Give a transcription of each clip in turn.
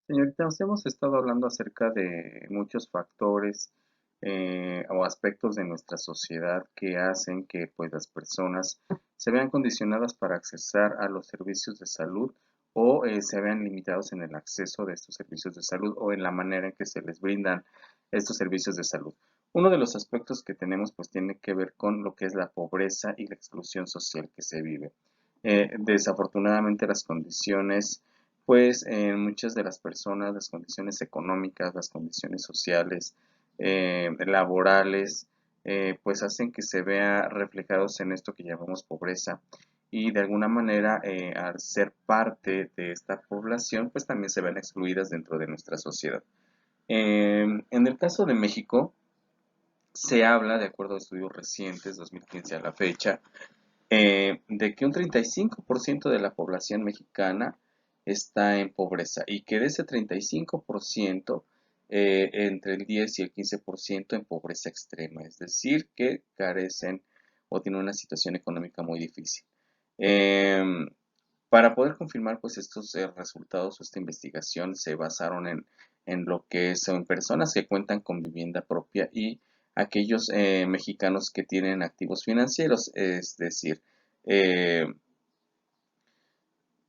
Señorita, nos hemos estado hablando acerca de muchos factores o aspectos de nuestra sociedad que hacen que pues, las personas se vean condicionadas para accesar a los servicios de salud o se vean limitados en el acceso de estos servicios de salud o en la manera en que se les brindan estos servicios de salud. Uno de los aspectos que tenemos pues tiene que ver con lo que es la pobreza y la exclusión social que se vive. Desafortunadamente las condiciones pues en muchas de las personas, las condiciones económicas, las condiciones sociales, laborales, pues hacen que se vea reflejados en esto que llamamos pobreza y de alguna manera al ser parte de esta población, pues también se ven excluidas dentro de nuestra sociedad. En el caso de México, se habla, de acuerdo a estudios recientes, 2015 a la fecha, de que un 35% de la población mexicana está en pobreza y que de ese 35%, entre el 10 y el 15% en pobreza extrema, es decir, que carecen o tienen una situación económica muy difícil. Em, para poder confirmar pues estos resultados o esta investigación se basaron en lo que son personas que cuentan con vivienda propia y aquellos mexicanos que tienen activos financieros, es decir, eh,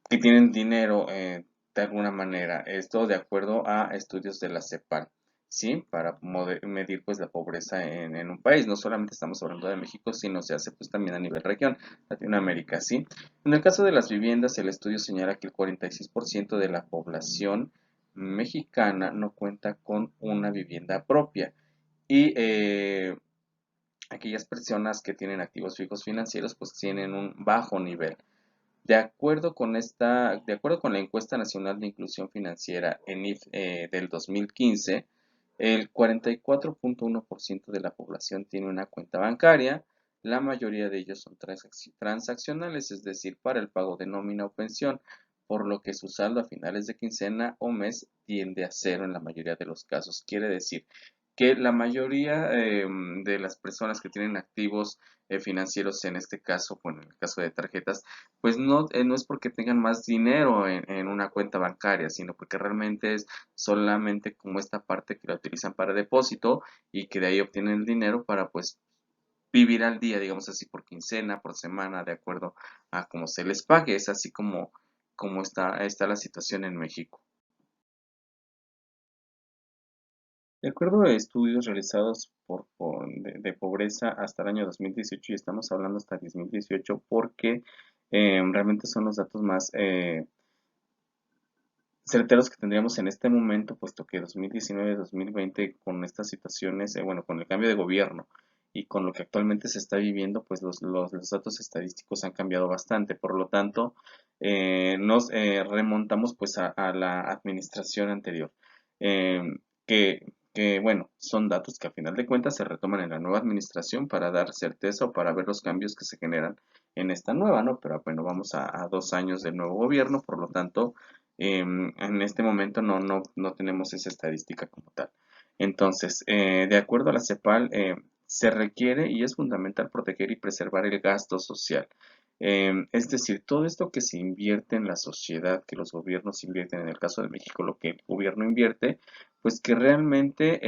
que tienen dinero de alguna manera. Esto de acuerdo a estudios de la CEPAL, ¿sí? Para medir pues la pobreza en un país. No solamente estamos hablando de México, sino se hace pues también a nivel región, Latinoamérica, ¿sí? En el caso de las viviendas, el estudio señala que el 46% de la población mexicana no cuenta con una vivienda propia. Y aquellas personas que tienen activos fijos financieros pues tienen un bajo nivel. De acuerdo con la encuesta nacional de inclusión financiera ENIF del 2015, el 44.1% de la población tiene una cuenta bancaria. La mayoría de ellos son transaccionales, es decir, para el pago de nómina o pensión, por lo que su saldo a finales de quincena o mes tiende a cero en la mayoría de los casos. Quiere decir que la mayoría de las personas que tienen activos financieros, en este caso, bueno, en el caso de tarjetas, pues no es porque tengan más dinero en una cuenta bancaria, sino porque realmente es solamente como esta parte que la utilizan para depósito y que de ahí obtienen el dinero para pues vivir al día, digamos así, por quincena, por semana, de acuerdo a cómo se les pague. Es así como está la situación en México. De acuerdo a estudios realizados de pobreza hasta el año 2018, y estamos hablando hasta 2018 porque realmente son los datos más certeros que tendríamos en este momento, puesto que 2019-2020 con estas situaciones, bueno, con el cambio de gobierno y con lo que actualmente se está viviendo, pues los datos estadísticos han cambiado bastante. Por lo tanto, nos remontamos pues a la administración anterior, eh, bueno, son datos que a final de cuentas se retoman en la nueva administración para dar certeza o para ver los cambios que se generan en esta nueva, ¿no? Pero bueno, vamos a 2 años del nuevo gobierno, por lo tanto, en este momento no tenemos esa estadística como tal. Entonces, de acuerdo a la CEPAL, se requiere y es fundamental proteger y preservar el gasto social. Es decir, todo esto que se invierte en la sociedad, que los gobiernos invierten, en el caso de México, lo que el gobierno invierte, pues que realmente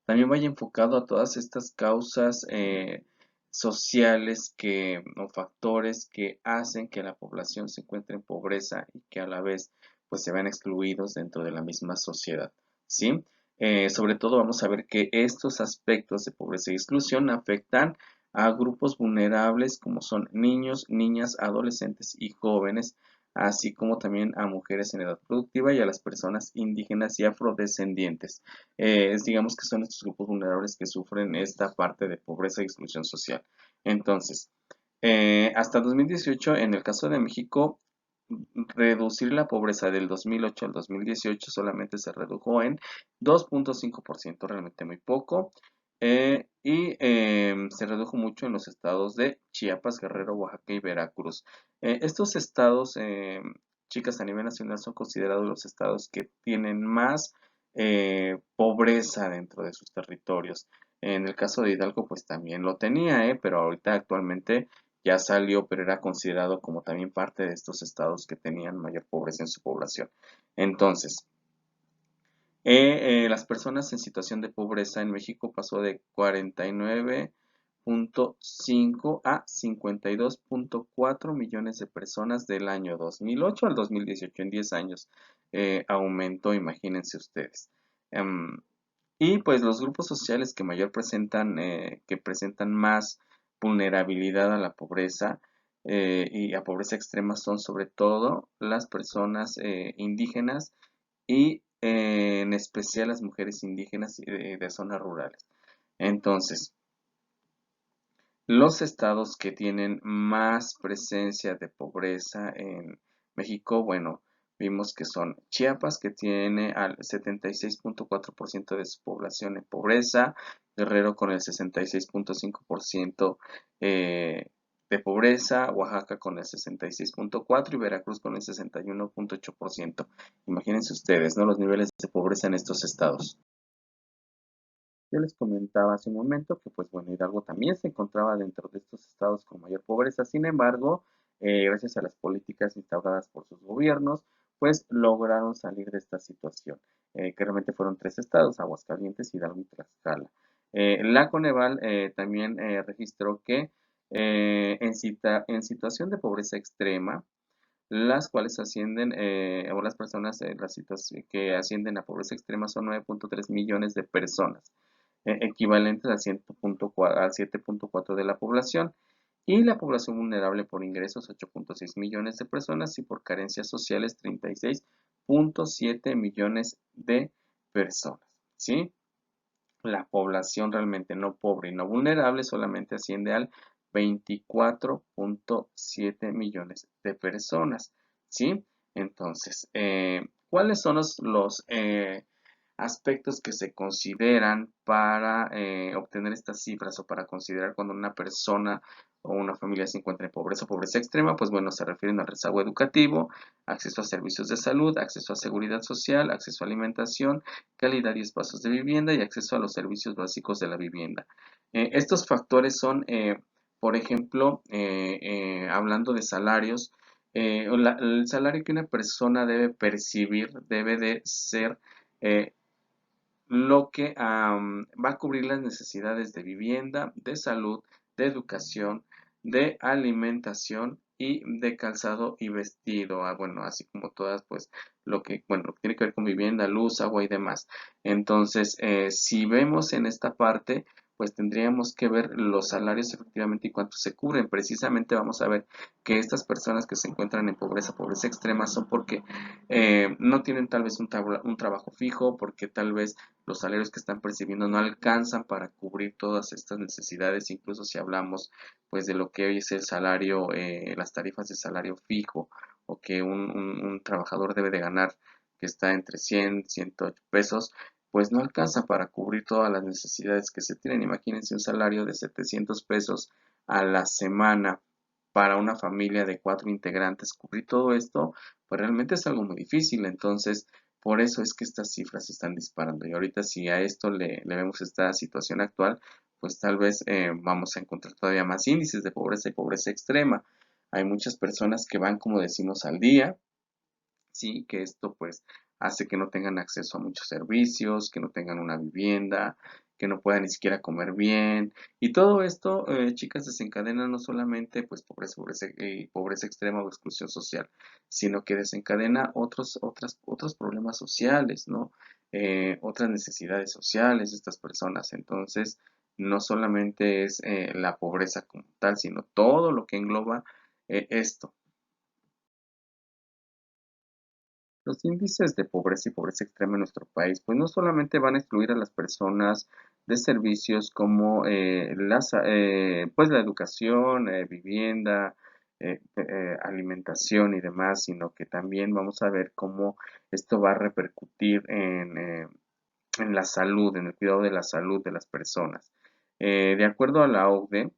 también vaya enfocado a todas estas causas sociales o factores que hacen que la población se encuentre en pobreza y que a la vez pues se vean excluidos dentro de la misma sociedad, ¿sí? Sobre todo vamos a ver que estos aspectos de pobreza y exclusión afectan a grupos vulnerables como son niños, niñas, adolescentes y jóvenes, así como también a mujeres en edad productiva y a las personas indígenas y afrodescendientes. Digamos que son estos grupos vulnerables que sufren esta parte de pobreza y exclusión social. Entonces, hasta 2018, en el caso de México, reducir la pobreza del 2008 al 2018 solamente se redujo en 2.5%, realmente muy poco, y se redujo mucho en los estados de Chiapas, Guerrero, Oaxaca y Veracruz. Estos estados, chicas, a nivel nacional son considerados los estados que tienen más pobreza dentro de sus territorios. En el caso de Hidalgo, pues también lo tenía, pero ahorita actualmente ya salió, pero era considerado como también parte de estos estados que tenían mayor pobreza en su población. Entonces, las personas en situación de pobreza en México pasó de 49.5 a 52.4 millones de personas del año 2008 al 2018. En 10 años aumentó, imagínense ustedes. Y pues los grupos sociales que que presentan más vulnerabilidad a la pobreza y a pobreza extrema son sobre todo las personas indígenas y en especial las mujeres indígenas de zonas rurales. Entonces, los estados que tienen más presencia de pobreza en México, bueno, vimos que son Chiapas, que tiene al 76.4% de su población en pobreza, Guerrero con el 66.5% de pobreza, Oaxaca con el 66.4% y Veracruz con el 61.8%. Imagínense ustedes, ¿no? Los niveles de pobreza en estos estados. Yo les comentaba hace un momento que, pues bueno, Hidalgo también se encontraba dentro de estos estados con mayor pobreza. Sin embargo, gracias a las políticas instauradas por sus gobiernos, pues lograron salir de esta situación, que realmente fueron tres estados, Aguascalientes, Hidalgo y Tlaxcala. La Coneval también registró que en situación de pobreza extrema, las cuales ascienden, o las personas que ascienden a pobreza extrema son 9.3 millones de personas, equivalentes al 7.4 de la población, y la población vulnerable por ingresos 8.6 millones de personas y por carencias sociales 36.7 millones de personas, ¿sí? La población realmente no pobre y no vulnerable solamente asciende al 24.7 millones de personas, ¿sí? Entonces, ¿cuáles son los aspectos que se consideran para obtener estas cifras o para considerar cuando una persona o una familia se encuentra en pobreza o pobreza extrema? Pues bueno, se refieren al rezago educativo, acceso a servicios de salud, acceso a seguridad social, acceso a alimentación, calidad y espacios de vivienda y acceso a los servicios básicos de la vivienda. Estos factores son, por ejemplo, hablando de salarios, el salario que una persona debe percibir debe de ser eh, lo que va a cubrir las necesidades de vivienda, de salud, de educación, de alimentación y de calzado y vestido. Bueno, así como todas, pues, bueno, tiene que ver con vivienda, luz, agua y demás. Entonces, si vemos en esta parte, pues tendríamos que ver los salarios efectivamente y cuánto se cubren. Precisamente vamos a ver que estas personas que se encuentran en pobreza, pobreza extrema, son porque no tienen tal vez un trabajo fijo, porque tal vez los salarios que están percibiendo no alcanzan para cubrir todas estas necesidades, incluso si hablamos pues de lo que hoy es el salario, las tarifas de salario fijo o que un trabajador debe de ganar, que está entre 100, 108 pesos, pues no alcanza para cubrir todas las necesidades que se tienen. Imagínense un salario de 700 pesos a la semana para una familia de 4 integrantes, cubrir todo esto, pues realmente es algo muy difícil. Entonces, por eso es que estas cifras se están disparando. Y ahorita si a esto le vemos esta situación actual, pues tal vez vamos a encontrar todavía más índices de pobreza y pobreza extrema. Hay muchas personas que van, como decimos, al día, sí, que esto pues hace que no tengan acceso a muchos servicios, que no tengan una vivienda, que no puedan ni siquiera comer bien. Y todo esto, chicas, desencadena no solamente pues pobreza extrema o exclusión social, sino que desencadena otros problemas sociales, ¿no? Otras necesidades sociales de estas personas. Entonces, no solamente es la pobreza como tal, sino todo lo que engloba esto. Los índices de pobreza y pobreza extrema en nuestro país, pues no solamente van a excluir a las personas de servicios como pues la educación, vivienda, alimentación y demás, sino que también vamos a ver cómo esto va a repercutir en la salud, en el cuidado de la salud de las personas. De acuerdo a la OCDE,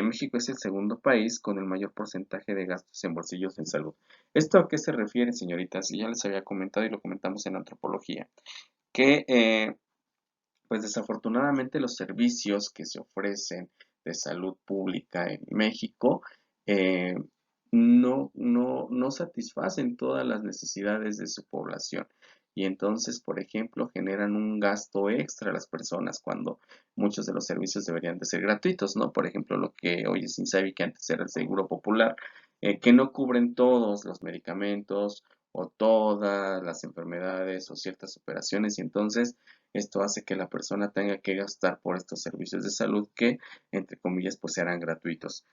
México es el segundo país con el mayor porcentaje de gastos en bolsillos en salud. ¿Esto a qué se refiere, señoritas? Y ya les había comentado y lo comentamos en antropología, que pues desafortunadamente los servicios que se ofrecen de salud pública en México no satisfacen todas las necesidades de su población. Y entonces, por ejemplo, generan un gasto extra a las personas cuando muchos de los servicios deberían de ser gratuitos, ¿no? Por ejemplo, lo que hoy es INSABI, que antes era el Seguro Popular, que no cubren todos los medicamentos o todas las enfermedades o ciertas operaciones, y entonces esto hace que la persona tenga que gastar por estos servicios de salud que, entre comillas, pues serán gratuitos.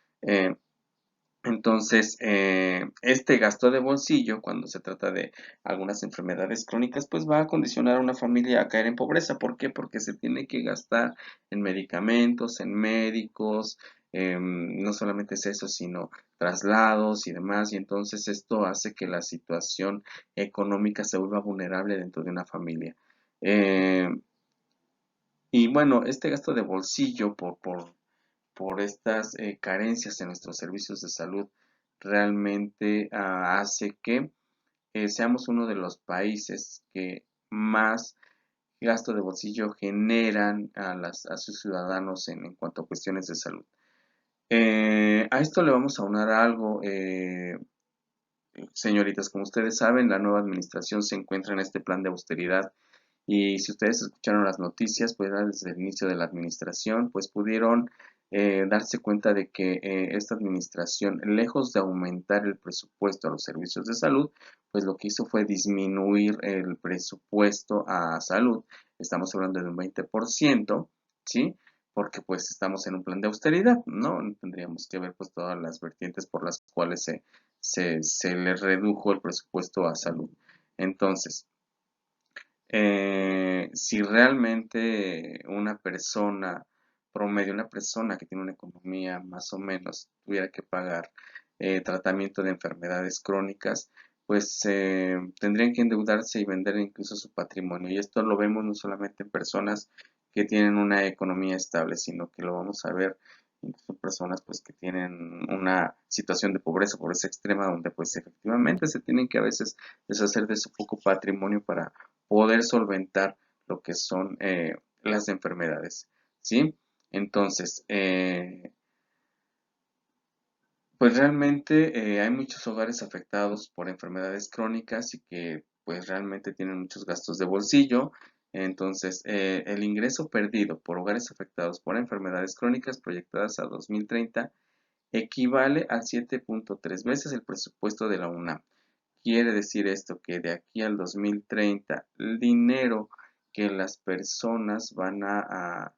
Entonces, este gasto de bolsillo, cuando se trata de algunas enfermedades crónicas, pues va a condicionar a una familia a caer en pobreza. ¿Por qué? Porque se tiene que gastar en medicamentos, en médicos, no solamente es eso, sino traslados y demás. Y entonces esto hace que la situación económica se vuelva vulnerable dentro de una familia. Eh, y bueno, este gasto de bolsillo por estas carencias en nuestros servicios de salud realmente hace que seamos uno de los países que más gasto de bolsillo generan a sus ciudadanos en cuanto a cuestiones de salud. A esto le vamos a unar algo, señoritas, como ustedes saben, la nueva administración se encuentra en este plan de austeridad y si ustedes escucharon las noticias, pues desde el inicio de la administración, pues pudieron darse cuenta de que esta administración, lejos de aumentar el presupuesto a los servicios de salud, pues lo que hizo fue disminuir el presupuesto a salud. Estamos hablando de un 20%, ¿sí? Porque pues estamos en un plan de austeridad, ¿no? Tendríamos que ver pues todas las vertientes por las cuales se le redujo el presupuesto a salud. Entonces, si realmente una persona promedio, una persona que tiene una economía más o menos, tuviera que pagar tratamiento de enfermedades crónicas, pues tendrían que endeudarse y vender incluso su patrimonio. Y esto lo vemos no solamente en personas que tienen una economía estable, sino que lo vamos a ver incluso en personas pues que tienen una situación de pobreza extrema, donde pues efectivamente se tienen que a veces deshacer de su poco patrimonio para poder solventar lo que son las enfermedades, ¿sí? Entonces, pues realmente hay muchos hogares afectados por enfermedades crónicas y que pues realmente tienen muchos gastos de bolsillo. Entonces, el ingreso perdido por hogares afectados por enfermedades crónicas proyectadas a 2030 equivale a 7.3 veces el presupuesto de la UNAM. Quiere decir esto que de aquí al 2030 el dinero que las personas van a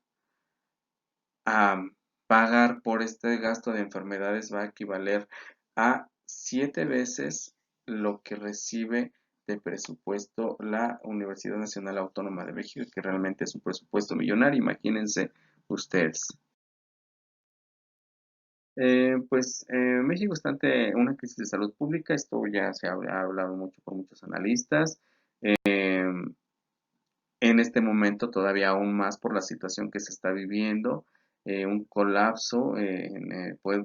pagar por este gasto de enfermedades va a equivaler a 7 veces lo que recibe de presupuesto la Universidad Nacional Autónoma de México, que realmente es un presupuesto millonario, imagínense ustedes. México está ante una crisis de salud pública, esto ya se ha hablado mucho por muchos analistas. En este momento todavía aún más por la situación que se está viviendo, un colapso,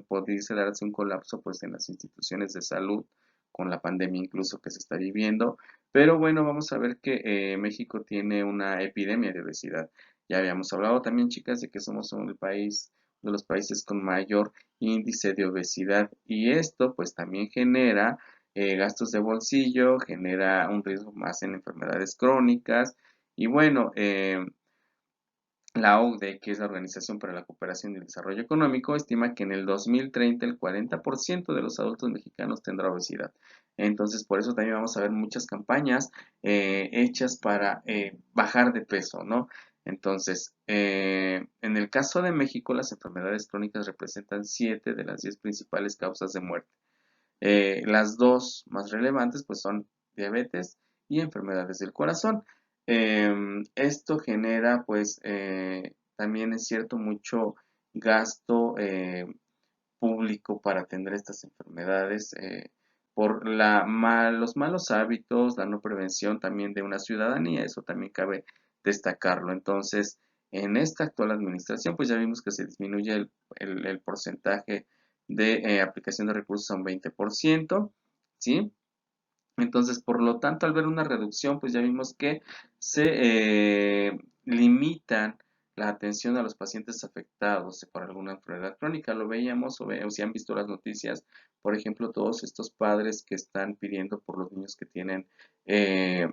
pudiese darse un colapso pues en las instituciones de salud con la pandemia incluso que se está viviendo, pero bueno, vamos a ver que México tiene una epidemia de obesidad. Ya habíamos hablado también, chicas, de que somos el país de los países con mayor índice de obesidad y esto pues también genera gastos de bolsillo, genera un riesgo más en enfermedades crónicas y bueno, la OCDE, que es la Organización para la Cooperación y el Desarrollo Económico, estima que en el 2030 el 40% de los adultos mexicanos tendrá obesidad. Entonces, por eso también vamos a ver muchas campañas hechas para bajar de peso, ¿no? Entonces, en el caso de México, las enfermedades crónicas representan 7 de las 10 principales causas de muerte. Las dos más relevantes pues son diabetes y enfermedades del corazón. Esto genera pues también es cierto mucho gasto público para atender estas enfermedades por los malos hábitos, la no prevención también de una ciudadanía, eso también cabe destacarlo. Entonces, en esta actual administración, pues ya vimos que se disminuye el porcentaje de aplicación de recursos a un 20%, ¿sí? Entonces, por lo tanto, al ver una reducción, pues ya vimos que se limitan la atención a los pacientes afectados por alguna enfermedad crónica. Lo veíamos o si han visto las noticias, por ejemplo, todos estos padres que están pidiendo por los niños que tienen eh,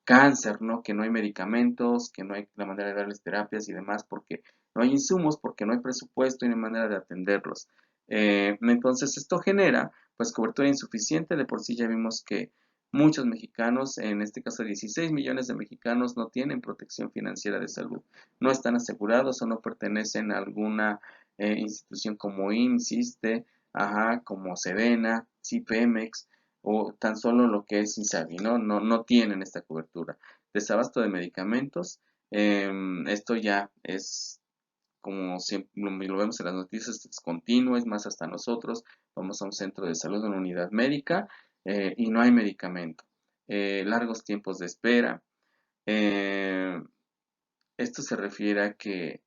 cáncer, ¿no? Que no hay medicamentos, que no hay la manera de darles terapias y demás, porque no hay insumos, porque no hay presupuesto y no hay manera de atenderlos. Entonces esto genera pues cobertura insuficiente. De por sí ya vimos que muchos mexicanos, en este caso 16 millones de mexicanos, no tienen protección financiera de salud, no están asegurados o no pertenecen a alguna institución como IMSS, ISSSTE, ajá, como Sedena, CIPEMEX, o tan solo lo que es INSABI, ¿no? No tienen esta cobertura. Desabasto de medicamentos, esto ya es como siempre lo vemos en las noticias, es continuo, es más hasta nosotros, vamos a un centro de salud, a una unidad médica, y no hay medicamento. Largos tiempos de espera. eh, Esto se refiere a que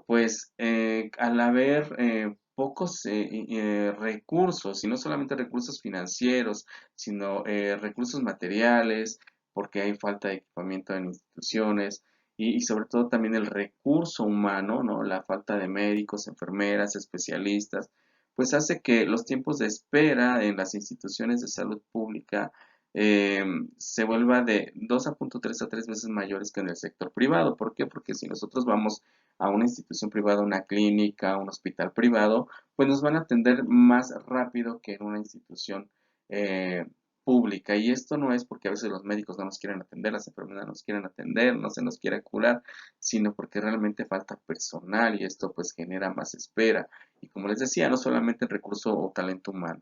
pues al haber pocos recursos, y no solamente recursos financieros, sino recursos materiales, porque hay falta de equipamiento en instituciones, y sobre todo también el recurso humano, ¿no? La falta de médicos, enfermeras, especialistas, pues hace que los tiempos de espera en las instituciones de salud pública eh, se vuelva de 2,3 a 3 veces mayores que en el sector privado. ¿Por qué? Porque si nosotros vamos a una institución privada, una clínica, un hospital privado, pues nos van a atender más rápido que en una institución eh, pública. Y esto no es porque a veces los médicos no nos quieren atender, las enfermedades no nos quieren atender, no se nos quiere curar, sino porque realmente falta personal y esto pues genera más espera. Y como les decía, no solamente el recurso o talento humano.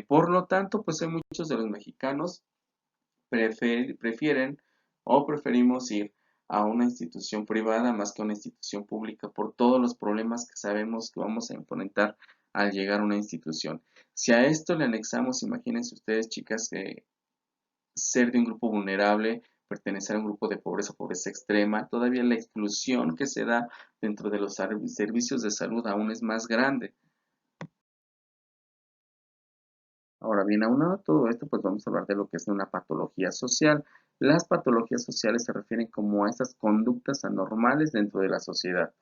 Por lo tanto, pues hay muchos de los mexicanos prefieren o preferimos ir a una institución privada más que a una institución pública por todos los problemas que sabemos que vamos a enfrentar al llegar a una institución. Si a esto le anexamos, imagínense ustedes, chicas, ser de un grupo vulnerable, pertenecer a un grupo de pobreza o pobreza extrema, todavía la exclusión que se da dentro de los servicios de salud aún es más grande. Ahora bien, aunado a todo esto, pues vamos a hablar de lo que es una patología social. Las patologías sociales se refieren como a estas conductas anormales dentro de la sociedad.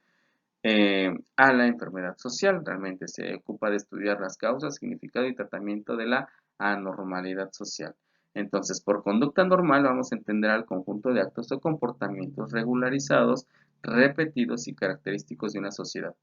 A la enfermedad social, realmente se ocupa de estudiar las causas, significado y tratamiento de la anormalidad social. Entonces, por conducta normal vamos a entender al conjunto de actos o comportamientos regularizados, repetidos y característicos de una sociedad.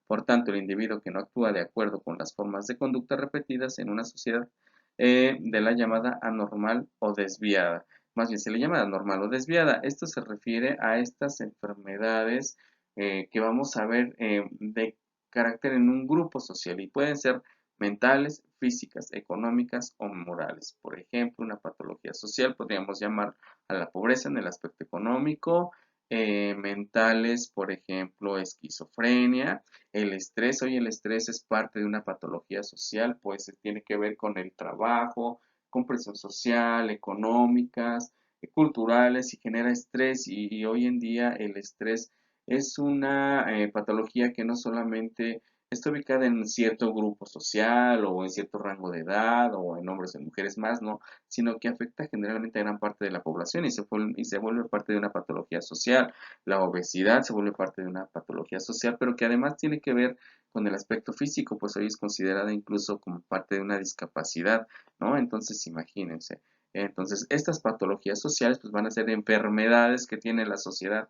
Por tanto, el individuo que no actúa de acuerdo con las formas de conducta repetidas en una sociedad de la llamada anormal o desviada. Más bien se le llama anormal o desviada. Esto se refiere a estas enfermedades que vamos a ver de carácter en un grupo social y pueden ser mentales, físicas, económicas o morales. Por ejemplo, una patología social podríamos llamar a la pobreza en el aspecto económico, mentales, por ejemplo, esquizofrenia, el estrés. Hoy el estrés es parte de una patología social, pues tiene que ver con el trabajo, con presión social, económicas, culturales y genera estrés y hoy en día el estrés es una patología que no solamente está ubicada en cierto grupo social o en cierto rango de edad o en hombres o en mujeres más, no, sino que afecta generalmente a gran parte de la población y se vuelve parte de una patología social. La obesidad se vuelve parte de una patología social, pero que además tiene que ver con el aspecto físico, pues hoy es considerada incluso como parte de una discapacidad, ¿no? Entonces, imagínense. Entonces, estas patologías sociales pues van a ser enfermedades que tiene la sociedad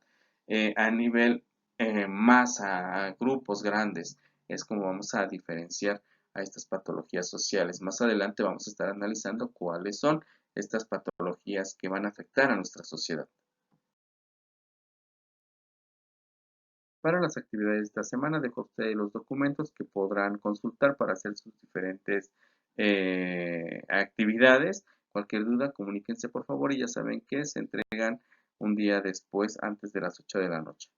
a nivel más a grupos grandes. Es como vamos a diferenciar a estas patologías sociales. Más adelante vamos a estar analizando cuáles son estas patologías que van a afectar a nuestra sociedad. Para las actividades de esta semana dejo a ustedes los documentos que podrán consultar para hacer sus diferentes actividades. Cualquier duda, comuníquense por favor y ya saben que se entregan un día después, antes de las 8 de la noche.